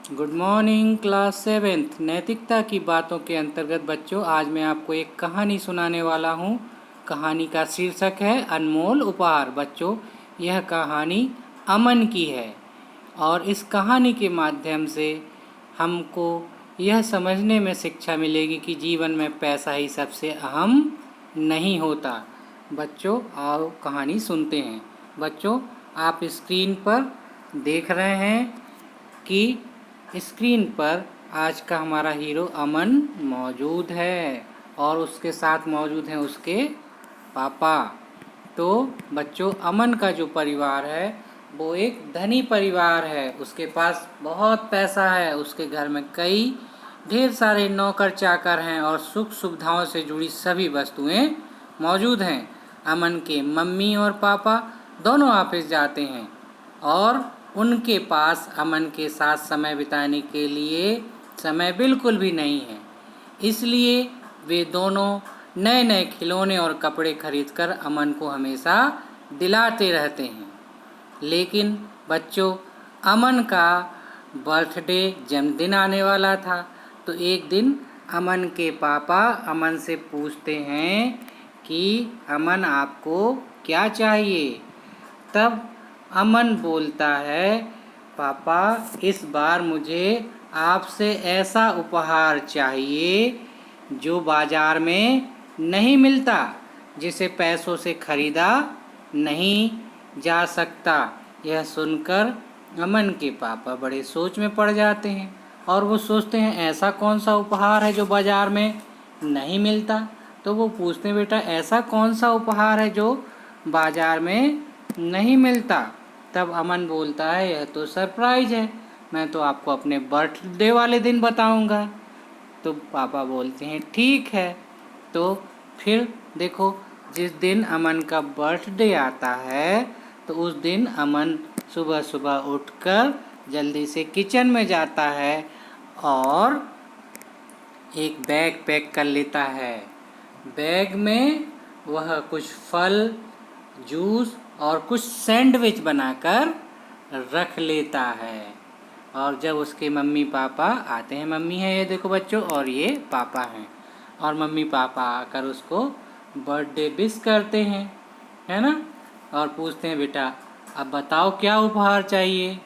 Good morning class seventh. नैतिकता की बातों के अंतर्गत बच्चों, आज मैं आपको एक कहानी सुनाने वाला हूँ। कहानी का शीर्षक है अनमोल उपहार। बच्चों, यह कहानी अमन की है और इस कहानी के माध्यम से हमको यह समझने में शिक्षा मिलेगी कि जीवन में पैसा ही सबसे अहम नहीं होता। बच्चों, आओ कहानी सुनते हैं। बच्चों, आप स्क्रीन पर देख रहे हैं कि स्क्रीन पर आज का हमारा हीरो अमन मौजूद है और उसके साथ मौजूद हैं उसके पापा। तो बच्चों, अमन का जो परिवार है वो एक धनी परिवार है। उसके पास बहुत पैसा है, उसके घर में कई ढेर सारे नौकर चाकर हैं और सुख सुविधाओं से जुड़ी सभी वस्तुएं मौजूद हैं। अमन के मम्मी और पापा दोनों ऑफिस जाते हैं और उनके पास अमन के साथ समय बिताने के लिए समय बिल्कुल भी नहीं है। इसलिए वे दोनों नए नए खिलौने और कपड़े खरीदकर अमन को हमेशा दिलाते रहते हैं। लेकिन बच्चों, अमन का बर्थडे जन्मदिन आने वाला था। तो एक दिन अमन के पापा अमन से पूछते हैं कि अमन, आपको क्या चाहिए। तब अमन बोलता है, पापा, इस बार मुझे आपसे ऐसा उपहार चाहिए जो बाजार में नहीं मिलता, जिसे पैसों से खरीदा नहीं जा सकता। यह सुनकर अमन के पापा बड़े सोच में पड़ जाते हैं और वो सोचते हैं ऐसा कौन सा उपहार है जो बाजार में नहीं मिलता। तो वो पूछते हैं, बेटा ऐसा कौन सा उपहार है जो बाजार में नहीं मिलता। तब अमन बोलता है, यह तो सरप्राइज है, मैं तो आपको अपने बर्थडे वाले दिन बताऊंगा। तो पापा बोलते हैं ठीक है। तो फिर देखो, जिस दिन अमन का बर्थडे आता है तो उस दिन अमन सुबह सुबह उठकर जल्दी से किचन में जाता है और एक बैग पैक कर लेता है। बैग में वह कुछ फल, जूस और कुछ सैंडविच बनाकर रख लेता है। और जब उसके मम्मी पापा आते हैं, मम्मी है ये देखो बच्चों और ये पापा हैं, और मम्मी पापा आकर उसको बर्थडे विश करते हैं, है ना, और पूछते हैं, बेटा अब बताओ क्या उपहार चाहिए।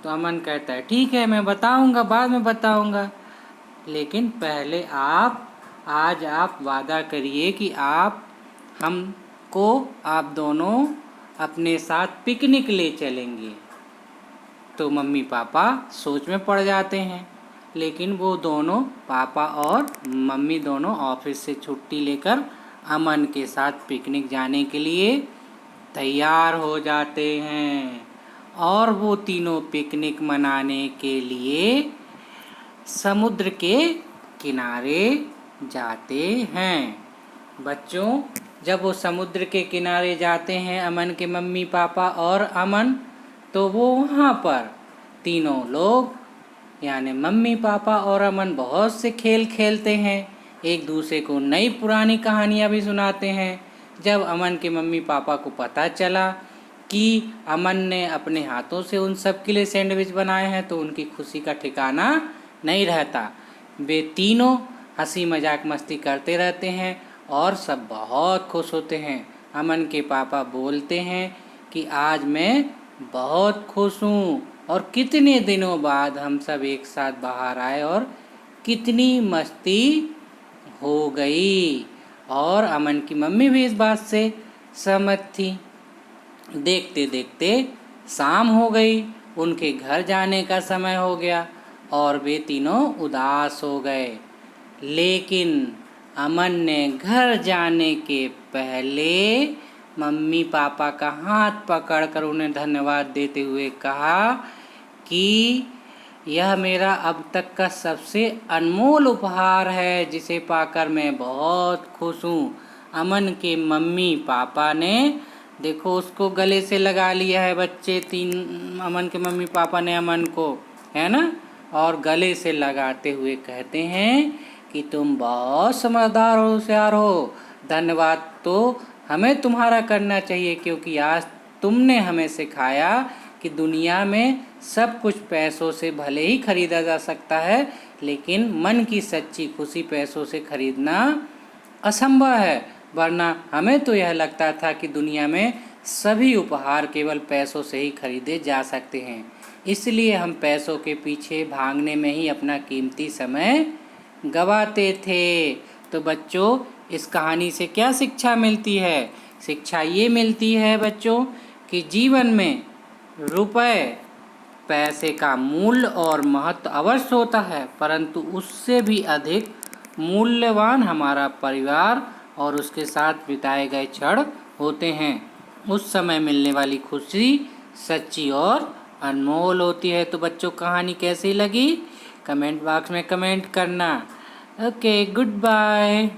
तो अमन कहता है ठीक है, मैं बताऊंगा, बाद में बताऊंगा, लेकिन पहले आज आप वादा करिए कि आप दोनों अपने साथ पिकनिक ले चलेंगे। तो मम्मी पापा सोच में पड़ जाते हैं, लेकिन वो दोनों, पापा और मम्मी दोनों, ऑफिस से छुट्टी लेकर अमन के साथ पिकनिक जाने के लिए तैयार हो जाते हैं और वो तीनों पिकनिक मनाने के लिए समुद्र के किनारे जाते हैं। बच्चों, जब वो समुद्र के किनारे जाते हैं अमन के मम्मी पापा और अमन, तो वो वहाँ पर तीनों लोग यानी मम्मी पापा और अमन बहुत से खेल खेलते हैं, एक दूसरे को नई पुरानी कहानियाँ भी सुनाते हैं। जब अमन के मम्मी पापा को पता चला कि अमन ने अपने हाथों से उन सब के लिए सैंडविच बनाए हैं तो उनकी खुशी का ठिकाना नहीं रहता। वे तीनों हंसी मजाक मस्ती करते रहते हैं और सब बहुत खुश होते हैं। अमन के पापा बोलते हैं कि आज मैं बहुत खुश हूँ और कितने दिनों बाद हम सब एक साथ बाहर आए और कितनी मस्ती हो गई। और अमन की मम्मी भी इस बात से सहमत थी। देखते देखते शाम हो गई, उनके घर जाने का समय हो गया और वे तीनों उदास हो गए। लेकिन अमन ने घर जाने के पहले मम्मी पापा का हाथ पकड़कर उन्हें धन्यवाद देते हुए कहा कि यह मेरा अब तक का सबसे अनमोल उपहार है, जिसे पाकर मैं बहुत खुश हूँ। अमन के मम्मी पापा ने देखो उसको गले से लगा लिया है बच्चे, तीन अमन के मम्मी पापा ने अमन को, है ना, और गले से लगाते हुए कहते हैं कि तुम बहुत समझदार हो, होशियार हो। धन्यवाद तो हमें तुम्हारा करना चाहिए, क्योंकि आज तुमने हमें सिखाया कि कि दुनिया में सब कुछ पैसों से भले ही खरीदा जा सकता है, लेकिन मन की सच्ची खुशी पैसों से खरीदना असंभव है। वरना हमें तो यह लगता था कि दुनिया में सभी उपहार केवल पैसों से ही खरीदे जा सकते हैं, इसलिए हम पैसों के पीछे भागने में ही अपना कीमती समय गवाते थे। तो बच्चों, इस कहानी से क्या शिक्षा मिलती है? शिक्षा ये मिलती है बच्चों कि जीवन में रुपए पैसे का मूल्य और महत्व अवश्य होता है, परंतु उससे भी अधिक मूल्यवान हमारा परिवार और उसके साथ बिताए गए क्षण होते हैं। उस समय मिलने वाली खुशी सच्ची और अनमोल होती है। तो बच्चों, कहानी कैसी लगी कमेंट बॉक्स में कमेंट करना। Okay, good bye.